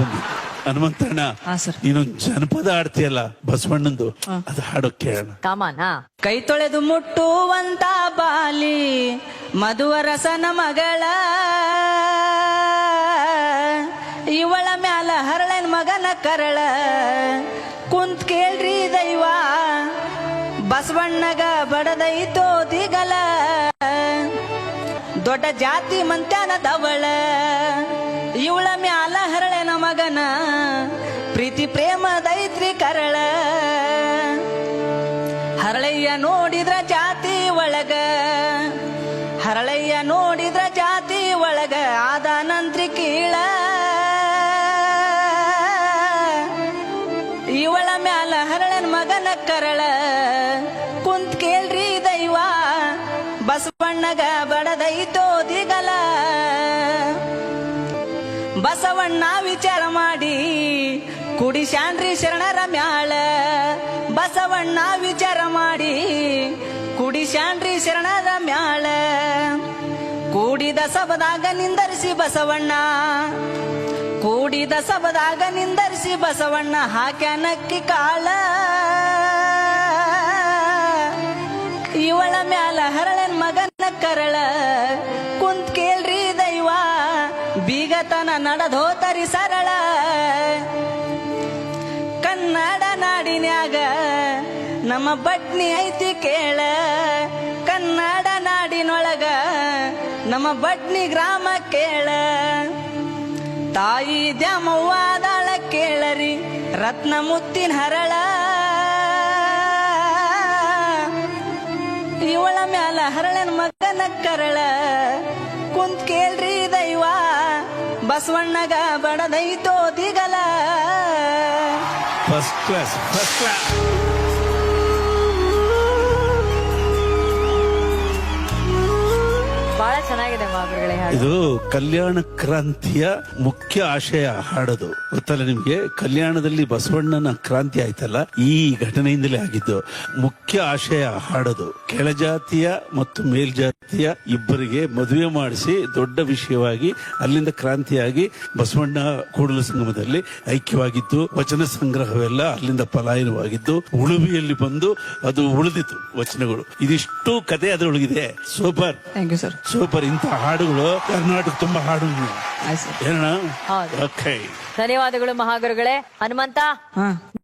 ಬಂದಿ ಹನುಮಂತಣ್ಣ, ನೀನೊಂದು ಜನಪದ ಆಡ್ತೀಯಲ್ಲ ಬಸವಣ್ಣಂದು, ಅದು ಹಾಡೋ ಕೇಳೋಣ. ಕಾಮನ ಕೈ ತೊಳೆದು ಮುಟ್ಟುವಂತ ಬಾಲಿ ಮಧುವರಸನ ಮಗಳ, ಇವಳ ಮ್ಯಾಲ ಹರಳನ್ ಮಗನ ಕರಳ, ಕುಂತ್ ಕೇಳ್ರಿ ದೈವ ಬಸವಣ್ಣಗ ಬಡದೈತೋ ದಿಗಲ, ದೊಡ್ಡ ಜಾತಿ ಮಂತ್ಯಾನ ದವಳ, ಇವಳ ಮ್ಯಾಲ ಹರಳೆನ ಮಗನ ಪ್ರೀತಿ ಪ್ರೇಮ ದೈತ್ರಿ ಕರಳ, ಹರಳಯ್ಯ ನೋಡಿದ್ರ ಜಾತಿ ಒಳಗ, ಹರಳಯ್ಯ ನೋಡಿದ್ರ ಜಾತಿ ಒಳಗ ಆದ ನಂತ್ರಿ ಕೀಳ, ಇವಳ ಮ್ಯಾಲ ಹರಳನ ಮಗನ ಕರಳ, ಕುಂತ್ ಕೇಳ್ರಿ ದೈವ ಬಸವಣ್ಣಗ ಬಡದೈತೋ ದಿಗಲ. ಬಸವಣ್ಣ ವಿಚಾರ ಮಾಡಿ ಕುಡಿಸ್ಯಾನ್ರಿ ಶರಣರ ಮ್ಯಾಳ, ಬಸವಣ್ಣ ವಿಚಾರ ಮಾಡಿ ಕುಡಿಸ್ಯಾನ್ರಿ ಶರಣರ ಮ್ಯಾಳ, ಕೂಡಿದ ಸಬದಾಗ ನಿಂದರಿಸಿ ಬಸವಣ್ಣ, ಕೂಡಿದ ಸಬದಾಗ ನಿಂದರಿಸಿ ಬಸವಣ್ಣ ಹಾಕ್ಯಾನಕ್ಕಿ ಕಾಳ, ಇವಳ ಮ್ಯಾಲ ಹರಳನ್ ಮಗನ ಕರಳ, ಕುಂತ್ ಕೇಳ್ರಿ ದೈವ ಬೀಗತನ ನಡೆದೋತರಿ ಸರಳ. ಕನ್ನಡ ನಾಡಿನ್ಯಾಗ ನಮ್ಮ ಬಟ್ನಿ ಐತಿ ಕೇಳ, ಕನ್ನಡ ನಾಡಿನೊಳಗ ನಮ್ಮ ಬಟ್ನಿ ಗ್ರಾಮ ಕೇಳ, ತಾಯಿ ದ್ಯಾಮವ್ವಾದಾಳ ಕೇಳರಿ ರತ್ನ ಮುತ್ತಿನ ಹರಳ, ಇವಳ ಮ್ಯಾಲ ಹರಳನ ಮಗನ ಕರಳ, ಕುಂತ್ ಕೇಳ್ರಿ ದೈವ ಬಸವಣ್ಣಗ ಬಡದೈತೋ ದಿಗಲ. First class, first class. ಬಹಳ ಚೆನ್ನಾಗಿದೆ ಮಹಾಗುರುಗಳೇ ಹಾಡು. ಇದು ಕಲ್ಯಾಣ ಕ್ರಾಂತಿಯ ಮುಖ್ಯ ಆಶಯ ಹಾಡೋದು ಗೊತ್ತಲ್ಲ ನಿಮ್ಗೆ. ಕಲ್ಯಾಣದಲ್ಲಿ ಬಸವಣ್ಣನ ಕ್ರಾಂತಿ ಆಯ್ತಲ್ಲ, ಈ ಘಟನೆಯಿಂದಲೇ ಆಗಿದ್ದು. ಮುಖ್ಯ ಆಶಯ ಹಾಡೋದು ಕೆಳಜಾತಿಯ ಮತ್ತು ಮೇಲ್ಜಾತಿಯ ಇಬ್ಬರಿಗೆ ಮದುವೆ ಮಾಡಿಸಿ ದೊಡ್ಡ ವಿಷಯವಾಗಿ ಅಲ್ಲಿಂದ ಕ್ರಾಂತಿಯಾಗಿ ಬಸವಣ್ಣ ಕೂಡಲ ಸಂಗಮದಲ್ಲಿ ಐಕ್ಯವಾಗಿದ್ದು, ವಚನ ಸಂಗ್ರಹವೆಲ್ಲ ಅಲ್ಲಿಂದ ಪಲಾಯನವಾಗಿದ್ದು, ಉಳುವಿಯಲ್ಲಿ ಬಂದು ಅದು ಉಳಿದಿತ್ತು ವಚನಗಳು. ಇದಿಷ್ಟು ಕತೆ ಅದರೊಳಗಿದೆ. Super, thank you sir. Super. ಇಂಥ ಹಾಡುಗಳು ಕರ್ನಾಟಕ ತುಂಬಾ ಹಾಡು ಏನಣ್ಣ. ಹೌದು. ಓಕೆ, ಧನ್ಯವಾದಗಳು ಮಹಾಗುರುಗಳೇ. ಹನುಮಂತ